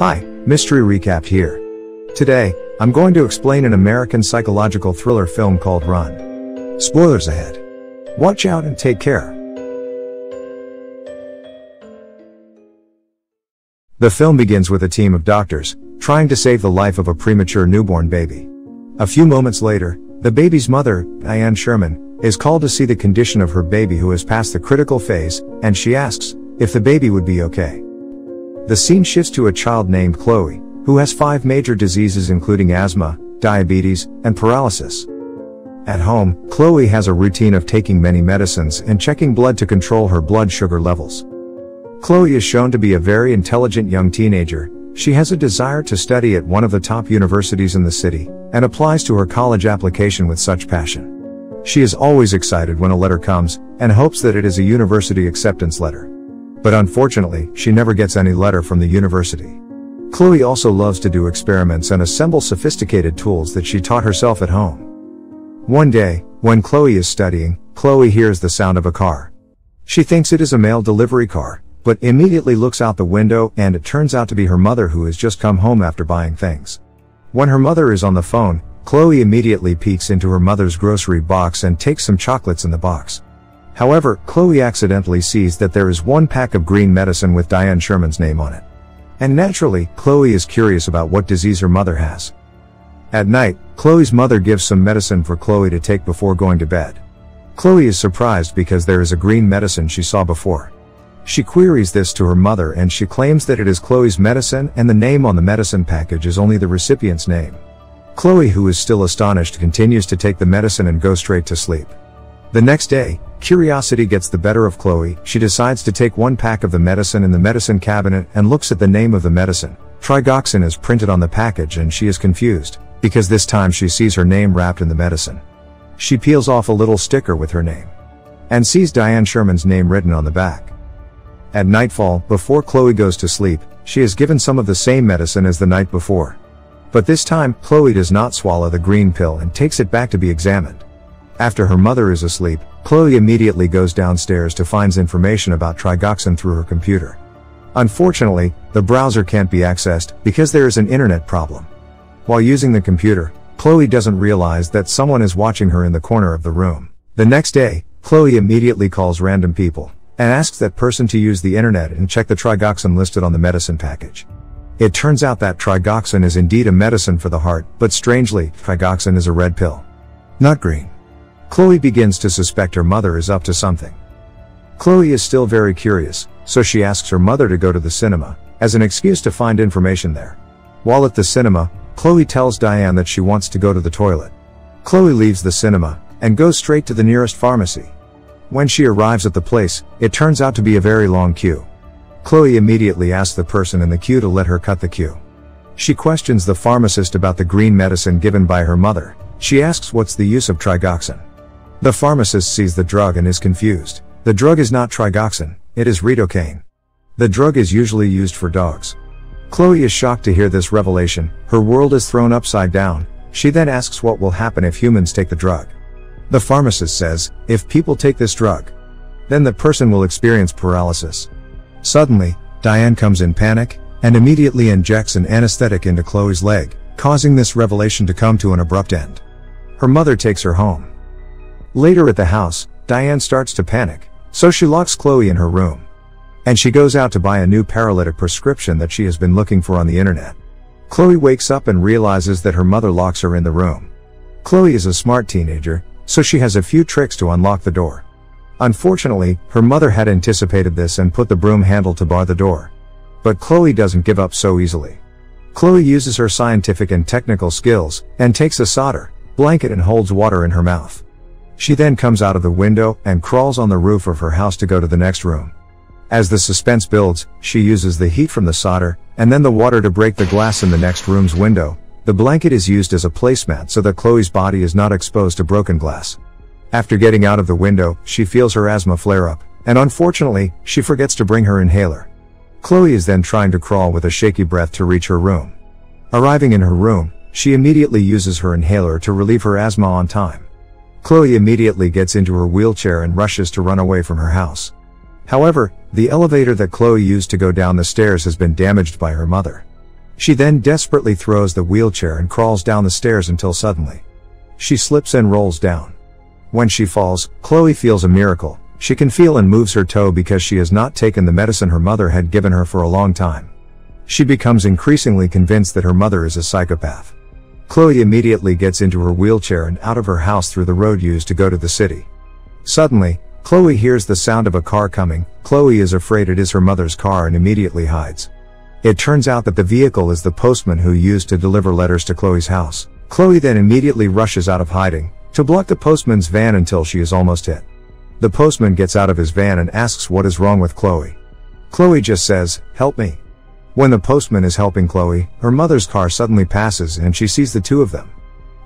Hi, Mystery Recap here. Today, I'm going to explain an American psychological thriller film called Run. Spoilers ahead. Watch out and take care. The film begins with a team of doctors trying to save the life of a premature newborn baby. A few moments later, the baby's mother, Diane Sherman, is called to see the condition of her baby who has passed the critical phase, and she asks if the baby would be okay. The scene shifts to a child named Chloe, who has 5 major diseases including asthma, diabetes, and paralysis. At home, Chloe has a routine of taking many medicines and checking blood to control her blood sugar levels. Chloe is shown to be a very intelligent young teenager. She has a desire to study at one of the top universities in the city, and applies to her college application with such passion. She is always excited when a letter comes, and hopes that it is a university acceptance letter. But unfortunately, she never gets any letter from the university. Chloe also loves to do experiments and assemble sophisticated tools that she taught herself at home. One day, when Chloe is studying, Chloe hears the sound of a car. She thinks it is a mail delivery car, but immediately looks out the window, and it turns out to be her mother who has just come home after buying things. When her mother is on the phone, Chloe immediately peeks into her mother's grocery box and takes some chocolates in the box. However, Chloe accidentally sees that there is one pack of green medicine with Diane Sherman's name on it. And naturally, Chloe is curious about what disease her mother has. At night, Chloe's mother gives some medicine for Chloe to take before going to bed. Chloe is surprised because there is a green medicine she saw before. She queries this to her mother and she claims that it is Chloe's medicine and the name on the medicine package is only the recipient's name. Chloe, who is still astonished, continues to take the medicine and go straight to sleep. The next day, curiosity gets the better of Chloe. She decides to take one pack of the medicine in the medicine cabinet and looks at the name of the medicine. Trigoxin is printed on the package and she is confused, because this time she sees her name wrapped in the medicine. She peels off a little sticker with her name, and sees Diane Sherman's name written on the back. At nightfall, before Chloe goes to sleep, she is given some of the same medicine as the night before. But this time, Chloe does not swallow the green pill and takes it back to be examined. After her mother is asleep, Chloe immediately goes downstairs to find information about Trigoxin through her computer. Unfortunately, the browser can't be accessed because there is an internet problem. While using the computer, Chloe doesn't realize that someone is watching her in the corner of the room. The next day, Chloe immediately calls random people and asks that person to use the internet and check the Trigoxin listed on the medicine package. It turns out that Trigoxin is indeed a medicine for the heart, but strangely, Trigoxin is a red pill, not green. Chloe begins to suspect her mother is up to something. Chloe is still very curious, so she asks her mother to go to the cinema, as an excuse to find information there. While at the cinema, Chloe tells Diane that she wants to go to the toilet. Chloe leaves the cinema, and goes straight to the nearest pharmacy. When she arrives at the place, it turns out to be a very long queue. Chloe immediately asks the person in the queue to let her cut the queue. She questions the pharmacist about the green medicine given by her mother. She asks what's the use of Trigoxin. The pharmacist sees the drug and is confused. The drug is not Trigoxin, it is lidocaine. The drug is usually used for dogs. Chloe is shocked to hear this revelation. Her world is thrown upside down. She then asks what will happen if humans take the drug. The pharmacist says, if people take this drug, then the person will experience paralysis. Suddenly, Diane comes in panic, and immediately injects an anesthetic into Chloe's leg, causing this revelation to come to an abrupt end. Her mother takes her home. Later at the house, Diane starts to panic, so she locks Chloe in her room. And she goes out to buy a new paralytic prescription that she has been looking for on the internet. Chloe wakes up and realizes that her mother locks her in the room. Chloe is a smart teenager, so she has a few tricks to unlock the door. Unfortunately, her mother had anticipated this and put the broom handle to bar the door. But Chloe doesn't give up so easily. Chloe uses her scientific and technical skills, and takes a solder blanket and holds water in her mouth. She then comes out of the window and crawls on the roof of her house to go to the next room. As the suspense builds, she uses the heat from the solder, and then the water to break the glass in the next room's window. The blanket is used as a placemat so that Chloe's body is not exposed to broken glass. After getting out of the window, she feels her asthma flare up, and unfortunately, she forgets to bring her inhaler. Chloe is then trying to crawl with a shaky breath to reach her room. Arriving in her room, she immediately uses her inhaler to relieve her asthma on time. Chloe immediately gets into her wheelchair and rushes to run away from her house. However, the elevator that Chloe used to go down the stairs has been damaged by her mother. She then desperately throws the wheelchair and crawls down the stairs until suddenly she slips and rolls down. When she falls, Chloe feels a miracle. She can feel and moves her toe because she has not taken the medicine her mother had given her for a long time. She becomes increasingly convinced that her mother is a psychopath. Chloe immediately gets into her wheelchair and out of her house through the road used to go to the city. Suddenly, Chloe hears the sound of a car coming. Chloe is afraid it is her mother's car and immediately hides. It turns out that the vehicle is the postman who used to deliver letters to Chloe's house. Chloe then immediately rushes out of hiding to block the postman's van until she is almost hit. The postman gets out of his van and asks what is wrong with Chloe. Chloe just says, "Help me." When the postman is helping Chloe, her mother's car suddenly passes and she sees the two of them.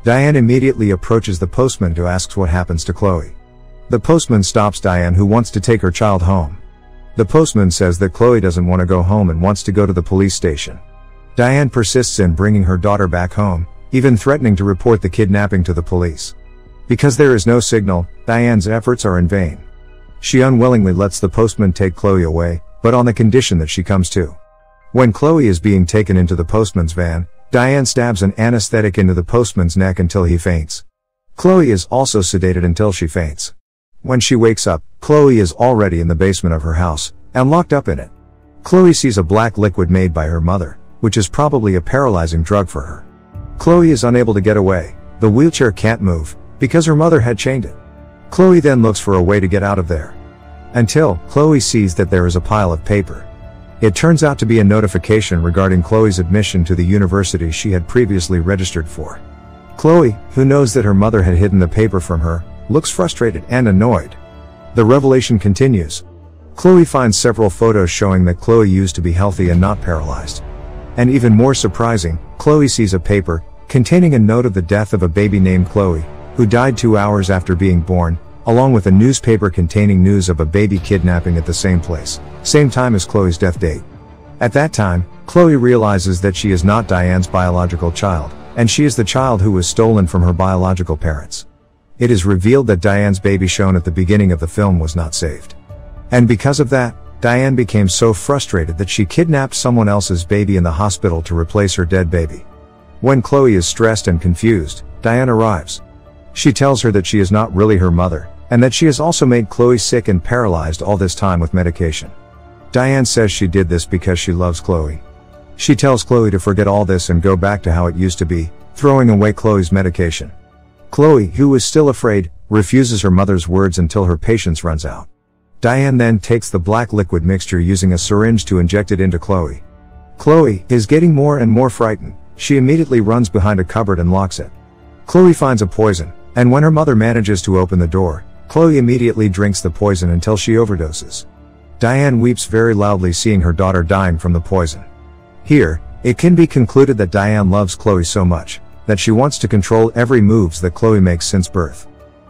Diane immediately approaches the postman to ask what happens to Chloe. The postman stops Diane, who wants to take her child home. The postman says that Chloe doesn't want to go home and wants to go to the police station. Diane persists in bringing her daughter back home, even threatening to report the kidnapping to the police. Because there is no signal, Diane's efforts are in vain. She unwillingly lets the postman take Chloe away, but on the condition that she comes to. When Chloe is being taken into the postman's van, Diane stabs an anesthetic into the postman's neck until he faints. Chloe is also sedated until she faints. When she wakes up, Chloe is already in the basement of her house, and locked up in it. Chloe sees a black liquid made by her mother, which is probably a paralyzing drug for her. Chloe is unable to get away. The wheelchair can't move, because her mother had chained it. Chloe then looks for a way to get out of there. Until, Chloe sees that there is a pile of paper. It turns out to be a notification regarding Chloe's admission to the university she had previously registered for. Chloe, who knows that her mother had hidden the paper from her, looks frustrated and annoyed. The revelation continues. Chloe finds several photos showing that Chloe used to be healthy and not paralyzed. And even more surprising, Chloe sees a paper containing a note of the death of a baby named Chloe, who died 2 hours after being born, along with a newspaper containing news of a baby kidnapping at the same place, same time as Chloe's death date. At that time, Chloe realizes that she is not Diane's biological child, and she is the child who was stolen from her biological parents. It is revealed that Diane's baby shown at the beginning of the film was not saved. And because of that, Diane became so frustrated that she kidnapped someone else's baby in the hospital to replace her dead baby. When Chloe is stressed and confused, Diane arrives. She tells her that she is not really her mother, and that she has also made Chloe sick and paralyzed all this time with medication. Diane says she did this because she loves Chloe. She tells Chloe to forget all this and go back to how it used to be, throwing away Chloe's medication. Chloe, who is still afraid, refuses her mother's words until her patience runs out. Diane then takes the black liquid mixture using a syringe to inject it into Chloe. Chloe is getting more and more frightened. She immediately runs behind a cupboard and locks it. Chloe finds a poison, and when her mother manages to open the door, Chloe immediately drinks the poison until she overdoses. Diane weeps very loudly seeing her daughter dying from the poison. Here, it can be concluded that Diane loves Chloe so much, that she wants to control every moves that Chloe makes since birth.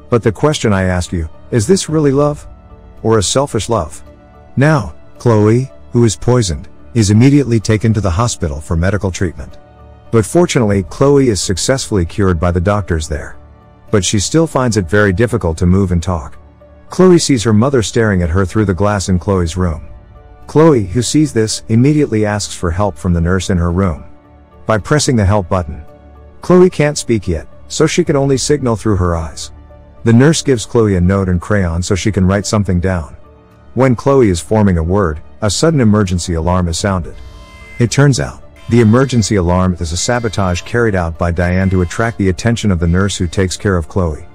But the question I ask you, is this really love? Or a selfish love? Now, Chloe, who is poisoned, is immediately taken to the hospital for medical treatment. But fortunately, Chloe is successfully cured by the doctors there. But she still finds it very difficult to move and talk. Chloe sees her mother staring at her through the glass in Chloe's room. Chloe, who sees this, immediately asks for help from the nurse in her room. By pressing the help button, Chloe can't speak yet, so she can only signal through her eyes. The nurse gives Chloe a note and crayon so she can write something down. When Chloe is forming a word, a sudden emergency alarm is sounded. It turns out, the emergency alarm is a sabotage carried out by Diane to attract the attention of the nurse who takes care of Chloe.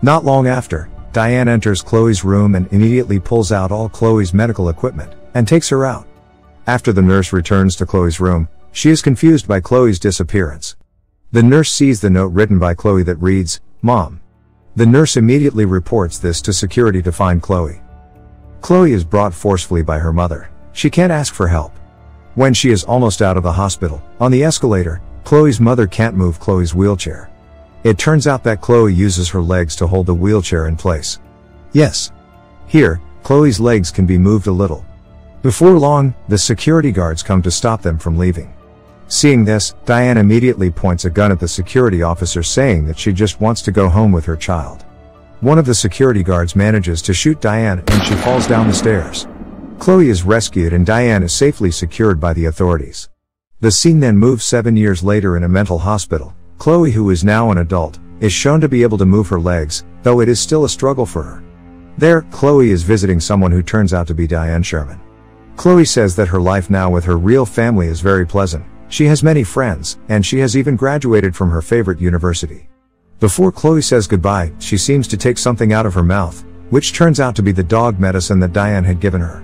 Not long after, Diane enters Chloe's room and immediately pulls out all Chloe's medical equipment, and takes her out. After the nurse returns to Chloe's room, she is confused by Chloe's disappearance. The nurse sees the note written by Chloe that reads, "Mom." The nurse immediately reports this to security to find Chloe. Chloe is brought forcefully by her mother. She can't ask for help. When she is almost out of the hospital, on the escalator, Chloe's mother can't move Chloe's wheelchair. It turns out that Chloe uses her legs to hold the wheelchair in place. Yes. Here, Chloe's legs can be moved a little. Before long, the security guards come to stop them from leaving. Seeing this, Diane immediately points a gun at the security officer saying that she just wants to go home with her child. One of the security guards manages to shoot Diane and she falls down the stairs. Chloe is rescued and Diane is safely secured by the authorities. The scene then moves 7 years later in a mental hospital. Chloe, who is now an adult, is shown to be able to move her legs, though it is still a struggle for her. There, Chloe is visiting someone who turns out to be Diane Sherman. Chloe says that her life now with her real family is very pleasant. She has many friends, and she has even graduated from her favorite university. Before Chloe says goodbye, she seems to take something out of her mouth, which turns out to be the dog medicine that Diane had given her.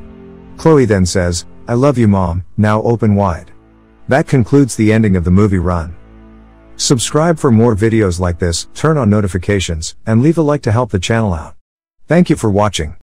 Chloe then says, "I love you, Mom," now open wide. That concludes the ending of the movie run. Subscribe for more videos like this, turn on notifications, and leave a like to help the channel out. Thank you for watching.